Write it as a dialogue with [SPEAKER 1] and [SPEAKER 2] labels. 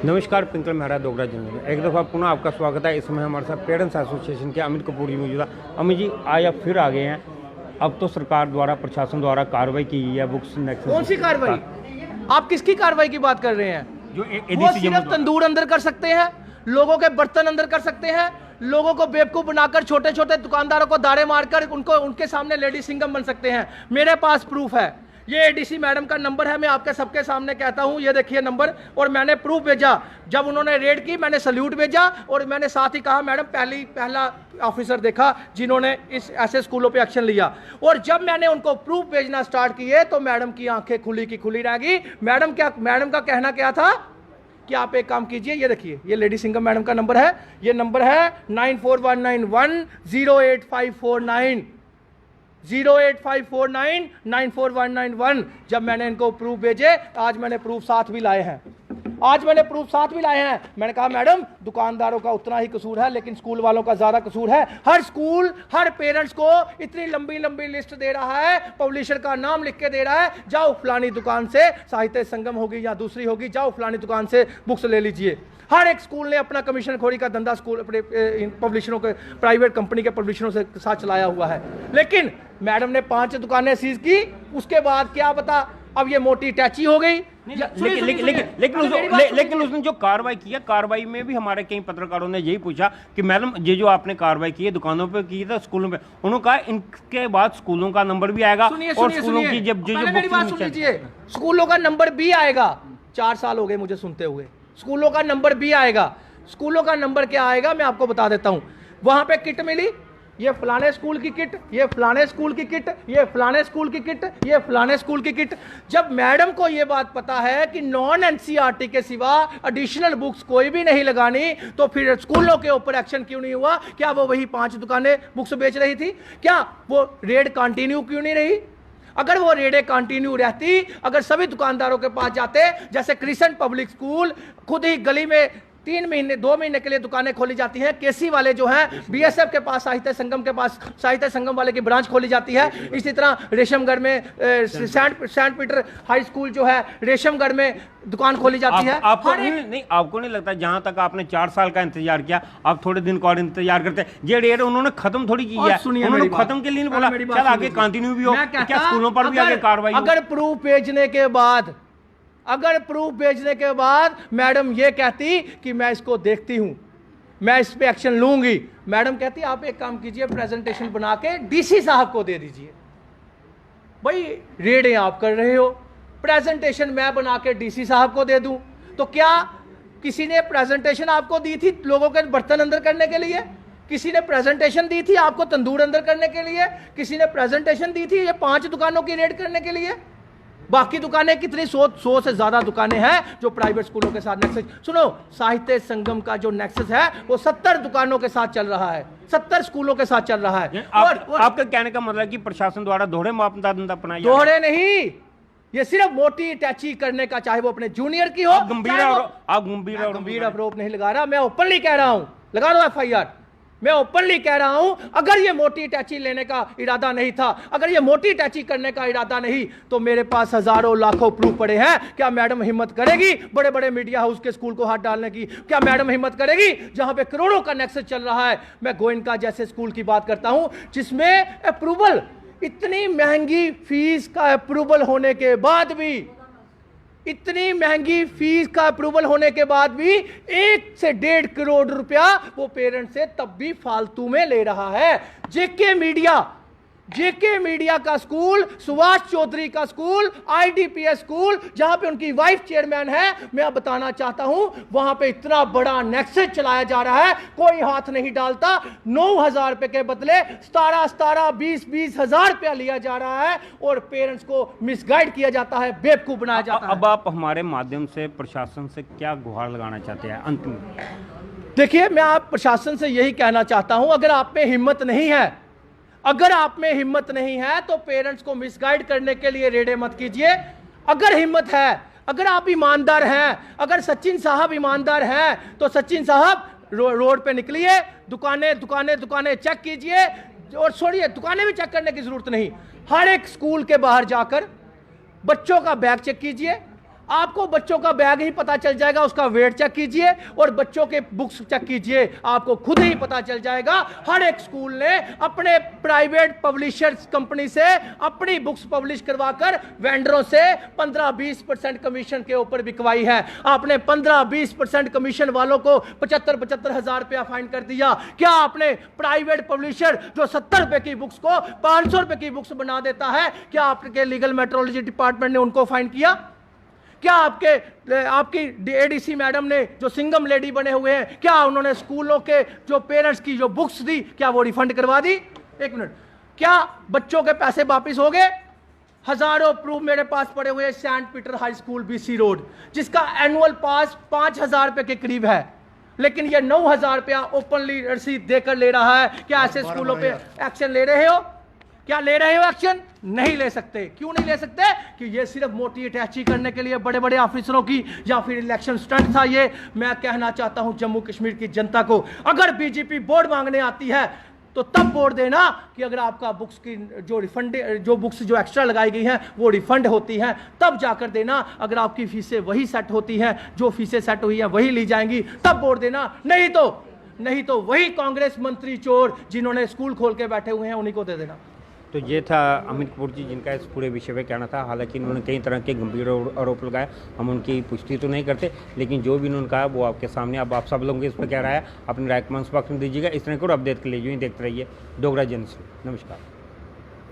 [SPEAKER 1] नमस्कार, पिंकल मेहरा डोगरा जंगल में एक दफ़ा पुनः आपका स्वागत है। इसमें हमारे साथ पेरेंट्स एसोसिएशन के अमित कपूर जी मौजूद है। अमित जी, आज आप फिर आ गए हैं। अब तो सरकार द्वारा, प्रशासन द्वारा कार्रवाई की गई है बुक्स नेक्सस।
[SPEAKER 2] कौन सी कार्रवाई? आप किसकी कार्रवाई की बात कर रहे हैं?
[SPEAKER 1] जो
[SPEAKER 2] वो सिर्फ तंदूर अंदर कर सकते हैं, लोगों के बर्तन अंदर कर सकते हैं, लोगों को बेवकूफ बनाकर छोटे छोटे दुकानदारों को दाड़े मारकर उनके सामने लेडी सिंगम बन सकते हैं। मेरे पास प्रूफ है, ये एडीसी मैडम का नंबर है, मैं आपके सबके सामने कहता हूं, ये देखिए नंबर। और मैंने प्रूफ भेजा, जब उन्होंने रेड की मैंने सल्यूट भेजा और मैंने साथ ही कहा मैडम पहला ऑफिसर देखा जिन्होंने इस ऐसे स्कूलों पे एक्शन लिया। और जब मैंने उनको प्रूफ भेजना स्टार्ट किए तो मैडम की आंखें खुली की खुली रह गई। मैडम का कहना क्या था कि आप एक काम कीजिए, ये देखिए, ये लेडी सिंगम मैडम का नंबर है, ये नंबर है 9419108549 08549941191। जब मैंने इनको प्रूफ भेजे, आज मैंने प्रूफ साथ भी लाए हैं, मैंने कहा मैडम दुकानदारों का उतना ही कसूर है लेकिन स्कूल वालों का ज्यादा कसूर है। हर स्कूल हर पेरेंट्स को इतनी लंबी लंबी लिस्ट दे रहा है, पब्लिशर का नाम लिख के दे रहा है, जाओ फलानी दुकान से, साहित्य संगम होगी या दूसरी होगी, जाओ फलानी दुकान से बुक्स ले लीजिए। हर एक स्कूल ने अपना कमीशन खोरी का धंधा स्कूल अपने पब्लिशरों के, प्राइवेट कंपनी के पब्लिशरों से साथ चलाया हुआ है। लेकिन मैडम ने 5 दुकानें सीज की, उसके बाद क्या पता अब ये मोटी टैची हो गई।
[SPEAKER 1] लेकिन उसने जो कार्रवाई की है, कार्रवाई में भी हमारे कई पत्रकारों ने यही पूछा कि मैडम ये जो आपने कार्रवाई की है दुकानों पे की है, स्कूलों पे, उन्होंने कहा इनके बाद स्कूलों का नंबर भी आएगा और स्कूलों की जब
[SPEAKER 2] मेरी बात सुन लीजिए, स्कूलों का नंबर भी आएगा। 4 साल हो गए मुझे सुनते हुए, स्कूलों का नंबर भी आएगा। स्कूलों का नंबर क्या आएगा मैं आपको बता देता हूं। वहां पे किट मिली, ये फलाने स्कूल की किट, ये फलाने स्कूल की किट, ये फलाने स्कूल की किट, ये फलाने स्कूल की किट। जब मैडम को ये बात पता है कि नॉन एनसीईआरटी के सिवा एडिशनल बुक्स कोई भी नहीं लगानी, तो फिर स्कूलों के ऊपर एक्शन क्यों नहीं हुआ? क्या वो वही 5 दुकानें बुक्स बेच रही थी? क्या वो रेड कंटिन्यू क्यों नहीं रही? अगर वो रेडे कंटिन्यू रहती, अगर सभी दुकानदारों के पास जाते, जैसे क्रिसेंट पब्लिक स्कूल खुद ही गली में 3 महीने 2 महीने के लिए दुकानें खोली जाती हैं, केसी वाले जो हैं बीएसएफ के पास, साहित्य संगम के पास साहित्य संगम वाले की ब्रांच खोली जाती है। इसी तरह रेशमगढ़ में सेंट पीटर हाई स्कूल जो है रेशमगढ़ में दुकान खोली जाती है।
[SPEAKER 1] आपको नहीं लगता जहां तक आपने 4 साल का इंतजार किया, आप थोड़े दिन को और इंतजार करते? ये रेड उन्होंने खत्म थोड़ी की है, उन्होंने खत्म के लिए नहीं बोला, चल आगे कंटिन्यू भी हो, क्या स्कूलों पर भी आगे कार्रवाई?
[SPEAKER 2] अगर प्रूफ भेजने के बाद मैडम ये कहती कि मैं इसको देखती हूं, मैं इस पे एक्शन लूंगी, मैडम कहती आप एक काम कीजिए, प्रेजेंटेशन बना के डीसी साहब को दे दीजिए। भाई रेडें आप कर रहे हो, प्रेजेंटेशन मैं बना के डीसी साहब को दे दूं, तो क्या किसी ने प्रेजेंटेशन आपको दी थी लोगों के बर्तन अंदर करने के लिए? किसी ने प्रेजेंटेशन दी थी आपको तंदूर अंदर करने के लिए? किसी ने प्रेजेंटेशन दी थी ये 5 दुकानों की रेड करने के लिए? बाकी दुकानें कितनी 100 से ज्यादा दुकानें हैं जो प्राइवेट स्कूलों के साथ नेक्सस। सुनो, साहित्य संगम का जो नेक्सस है वो 70 दुकानों के साथ चल रहा है, 70 स्कूलों के साथ चल रहा है।
[SPEAKER 1] आपका कहने का मतलब कि प्रशासन द्वारा दोहरे मापदंड अपनाए?
[SPEAKER 2] दोहरे नहीं, ये सिर्फ मोटी टैची करने का, चाहे वो अपने जूनियर की हो।
[SPEAKER 1] गंभीर
[SPEAKER 2] आरोप नहीं लगा रहा, मैं ओपनली कह रहा हूं, लगा दो FIR। मैं ओपनली कह रहा हूं, अगर ये मोटी टैची लेने का इरादा नहीं था, अगर ये मोटी टैची करने का इरादा नहीं, तो मेरे पास हजारों लाखों प्रूफ पड़े हैं। क्या मैडम हिम्मत करेगी बड़े बड़े मीडिया हाउस के स्कूल को हाथ डालने की? क्या मैडम हिम्मत करेगी जहां पे करोड़ों का नेक्सस चल रहा है? मैं गोयनका जैसे स्कूल की बात करता हूं जिसमें अप्रूवल, इतनी महंगी फीस का अप्रूवल होने के बाद भी, इतनी महंगी फीस का अप्रूवल होने के बाद भी 1 से 1.5 करोड़ रुपया वो पेरेंट से तब भी फालतू में ले रहा है। जेके मीडिया का स्कूल, सुभाष चौधरी का स्कूल, IDPS स्कूल, जहां पे उनकी वाइफ चेयरमैन है, मैं बताना चाहता हूं वहां पे इतना बड़ा नेक्सस चलाया जा रहा है, कोई हाथ नहीं डालता। 9,000 रुपए के बदले 20 हजार रुपया लिया जा रहा है और पेरेंट्स को मिसगाइड किया जाता है, बेवकूफ बनाया जाता है।
[SPEAKER 1] अब आप हमारे माध्यम से प्रशासन से क्या गुहार लगाना चाहते हैं अंत में?
[SPEAKER 2] देखिए, मैं आप प्रशासन से यही कहना चाहता हूं, अगर आप में हिम्मत नहीं है तो पेरेंट्स को मिसगाइड करने के लिए रेडे मत कीजिए। अगर हिम्मत है, अगर आप ईमानदार हैं, अगर सचिन साहब ईमानदार हैं, तो सचिन साहब रोड पे निकलिए, दुकानें चेक कीजिए। और छोड़िए, दुकानें भी चेक करने की जरूरत नहीं, हर एक स्कूल के बाहर जाकर बच्चों का बैग चेक कीजिए, आपको बच्चों का बैग ही पता चल जाएगा, उसका वेट चेक कीजिए और बच्चों के बुक्स चेक कीजिए, आपको खुद ही पता चल जाएगा। हर एक स्कूल ने अपने प्राइवेट पब्लिशर्स कंपनी से अपनी बुक्स पब्लिश करवाकर वेंडरों से 15-20% कमीशन के ऊपर बिकवाई है। आपने 15-20% कमीशन वालों को 75-75 हजार रुपया फाइन कर दिया। क्या आपने प्राइवेट पब्लिशर जो 70 रुपए की बुक्स को 500 रुपए की बुक्स बना देता है, क्या आपके लीगल मेट्रोलॉजी डिपार्टमेंट ने उनको फाइन किया? क्या आपकी एडीसी मैडम ने जो सिंगम लेडी बने हुए हैं, क्या उन्होंने स्कूलों के जो पेरेंट्स की जो बुक्स दी, क्या वो रिफंड करवा दी? एक मिनट, क्या बच्चों के पैसे वापस हो गए? हजारों प्रूफ मेरे पास पड़े हुए हैं। Saint Peter high school BC road, जिसका एनुअल पास 5,000 रुपए के करीब है, लेकिन ये 9,000 रुपया ओपनली रसीद देकर ले रहा है। क्या ऐसे स्कूलों पे एक्शन ले रहे हो? क्या ले रहे हो एक्शन? नहीं ले सकते। क्यों नहीं ले सकते? कि ये सिर्फ मोटी अटैची करने के लिए बड़े बड़े ऑफिसरों की या फिर इलेक्शन स्टंट था। ये मैं कहना चाहता हूं जम्मू कश्मीर की जनता को, अगर बीजेपी वोट मांगने आती है तो तब वोट देना कि अगर आपका बुक्स की जो बुक्स जो एक्स्ट्रा लगाई गई हैं वो रिफंड होती हैं, तब जाकर देना। अगर आपकी फीसें वही सेट होती हैं, जो फीसें सेट हुई हैं वही ली जाएंगी, तब वोट देना। नहीं तो वही कांग्रेस मंत्री चोर जिन्होंने स्कूल खोल के बैठे हुए हैं उन्हीं को दे देना।
[SPEAKER 1] तो ये था अमित कपूर जी, जिनका इस पूरे विषय पे कहना था। हालांकि उन्होंने कई तरह के गंभीर आरोप लगाए, हम उनकी पुष्टि तो नहीं करते, लेकिन जो भी उन्होंने कहा वो आपके सामने। अब आप सब लोगों के इस पर क्या राय है, अपनी राय कमेंट्स बॉक्स में दीजिएगा। इस तरह को अपडेट के लिए जो ही देखते रहिए डोगरा जन। नमस्कार।